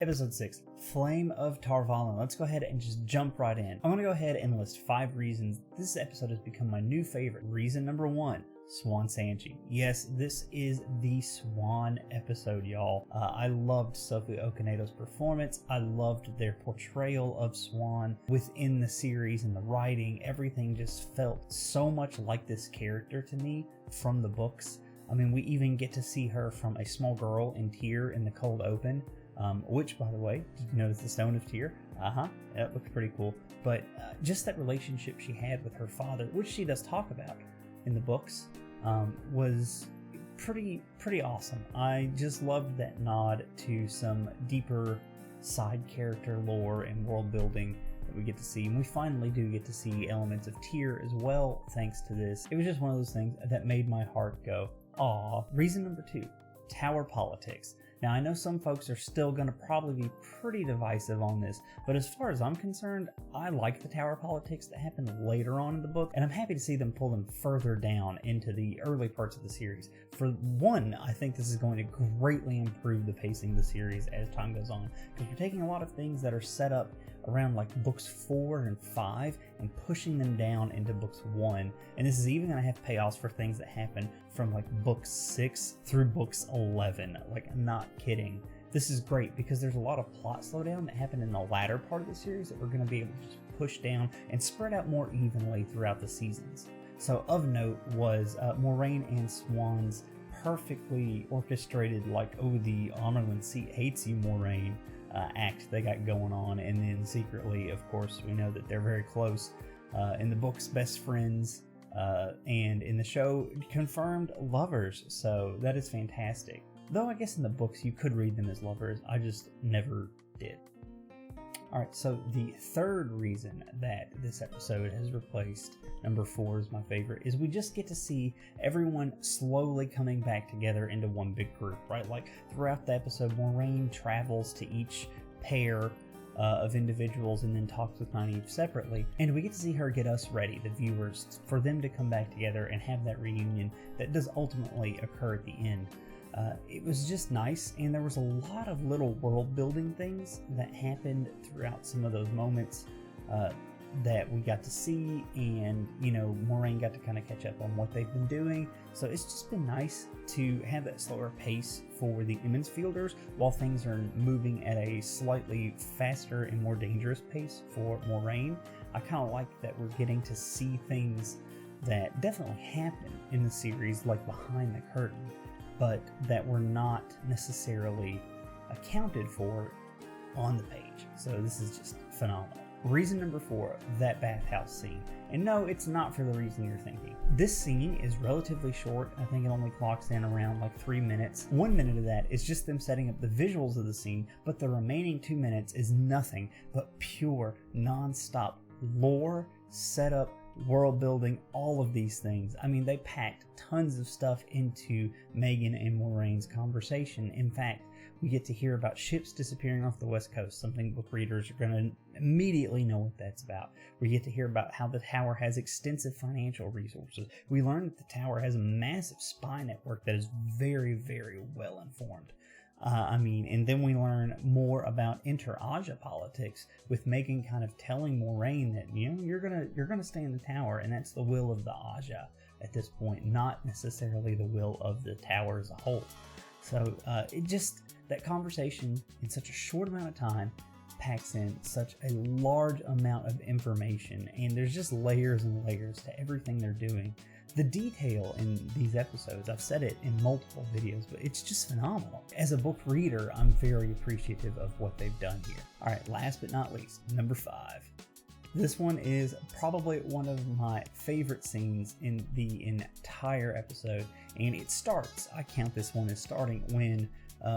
Episode 6, Flame of Tar Valon. Let's go ahead and just jump right in. I'm going to go ahead and list 5 reasons this episode has become my new favorite. Reason number 1, Swan Sanchi. Yes, this is the Swan episode, y'all. I loved Sophie Okonedo's performance. I loved their portrayal of Swan within the series and the writing. Everything just felt so much like this character to me from the books. I mean, we even get to see her from a small girl in Tyr in the cold open. Which, by the way, did you notice the Stone of Tyr? That looks pretty cool. But just that relationship she had with her father, which she does talk about in the books, was pretty awesome. I just loved that nod to some deeper side character lore and world building that we get to see. And we finally do get to see elements of Tyr as well, thanks to this. It was just one of those things that made my heart go, aw. Reason number 2, tower politics. Now, I know some folks are still going to probably be pretty divisive on this, but as far as I'm concerned, I like the tower politics that happen later on in the book, and I'm happy to see them pull them further down into the early parts of the series. For one, I think this is going to greatly improve the pacing of the series as time goes on, because we're taking a lot of things that are set up around like books 4 and 5 and pushing them down into books 1, and this is even going to have payoffs for things that happen from like book 6 through books 11. Like, I'm not kidding. This is great because there's a lot of plot slowdown that happened in the latter part of the series that we're going to be able to just push down and spread out more evenly throughout the seasons. So of note was Moiraine and Swan's perfectly orchestrated, like, oh, the Amerlin seat hates you, Moiraine, act they got going on, and then secretly, of course, we know that they're very close. In the books, best friends, and in the show, confirmed lovers, so that is fantastic. Though I guess in the books you could read them as lovers, I just never did. Alright, so the third reason that this episode has replaced number 4 is my favorite, is we just get to see everyone slowly coming back together into one big group, right? Like, throughout the episode, Moiraine travels to each pair of individuals and then talks with Naive separately, and we get to see her get us ready, the viewers, for them to come back together and have that reunion that does ultimately occur at the end. It was just nice, and there was a lot of little world building things that happened throughout some of those moments that we got to see, and, you know, Moiraine got to kind of catch up on what they've been doing. So it's just been nice to have that slower pace for the Emmons Fielders while things are moving at a slightly faster and more dangerous pace for Moiraine. I kind of like that we're getting to see things that definitely happen in the series, like behind the curtain, but that were not necessarily accounted for on the page. So this is just phenomenal. Reason number 4, that bathhouse scene. And no, it's not for the reason you're thinking. This scene is relatively short. I think it only clocks in around like 3 minutes. 1 minute of that is just them setting up the visuals of the scene, but the remaining 2 minutes is nothing but pure, non-stop lore, setup, world building, all of these things. I mean, they packed tons of stuff into Megan and Moraine's conversation. In fact, we get to hear about ships disappearing off the West Coast, something book readers are going to immediately know what that's about. We get to hear about how the tower has extensive financial resources. We learn that the tower has a massive spy network that is very, very well informed. And then we learn more about inter-Aja politics, with Megan kind of telling Moiraine that, you know, you're gonna stay in the tower, and that's the will of the Aja at this point, not necessarily the will of the tower as a whole. So that conversation in such a short amount of time packs in such a large amount of information, and there's just layers and layers to everything they're doing. The detail in these episodes, I've said it in multiple videos, but it's just phenomenal. As a book reader, I'm very appreciative of what they've done here. Alright, last but not least, number 5. This one is probably one of my favorite scenes in the entire episode, and it starts, I count this one as starting, when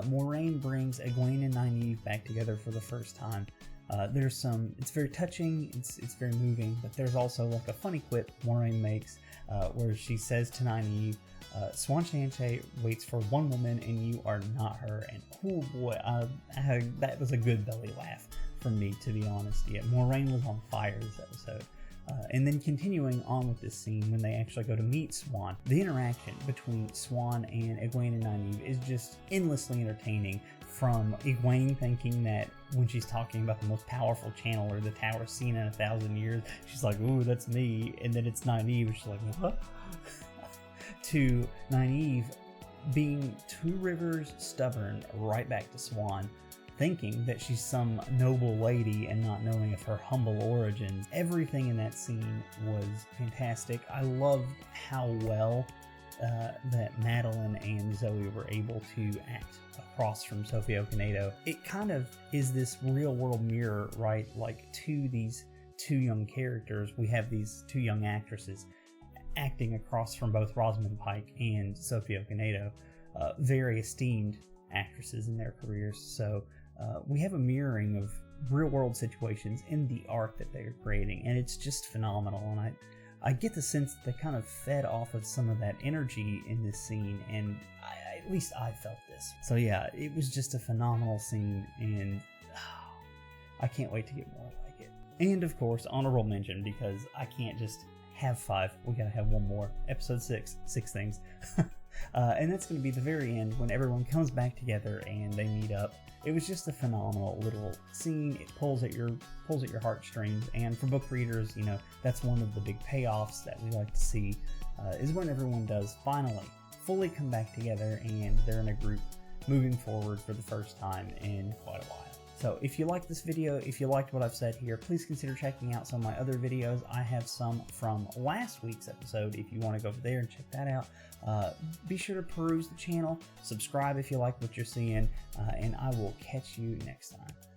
Moiraine brings Gleemen and Naive back together for the first time. It's very touching, it's very moving, but there's also like a funny quip Moiraine makes where she says to Naive, Swan Sanchi waits for one woman and you are not her. And oh boy, that was a good belly laugh from me, to be honest. Yeah, Moiraine was on fire this episode. And then continuing on with this scene when they actually go to meet Swan, the interaction between Swan and Egwene and Nynaeve is just endlessly entertaining. From Egwene thinking that when she's talking about the most powerful channeler the tower's seen in 1,000 years, she's like, ooh, that's me. And then it's Nynaeve, and she's like, what? To Nynaeve being Two Rivers stubborn right back to Swan, thinking that she's some noble lady and not knowing of her humble origins. Everything in that scene was fantastic. I loved how well that Madeline and Zoe were able to act across from Sophie Okonedo. It kind of is this real world mirror, right? Like to these two young characters, we have these two young actresses acting across from both Rosamund Pike and Sophie Okonedo, very esteemed actresses in their careers. So we have a mirroring of real world situations in the art that they're creating, and it's just phenomenal. And I get the sense that they kind of fed off of some of that energy in this scene, and at least I felt this. So yeah, it was just a phenomenal scene, and I can't wait to get more like it. And of course, honorable mention, because I can't just have 5, we gotta have one more. Episode 6 things. And that's going to be the very end when everyone comes back together and they meet up. It was just a phenomenal little scene. It pulls at your heartstrings, and for book readers, you know, that's one of the big payoffs that we like to see, is when everyone does finally fully come back together and they're in a group moving forward for the first time in quite a while. So if you liked this video, if you liked what I've said here, please consider checking out some of my other videos. I have some from last week's episode if you want to go over there and check that out. Be sure to peruse the channel, subscribe if you like what you're seeing, and I will catch you next time.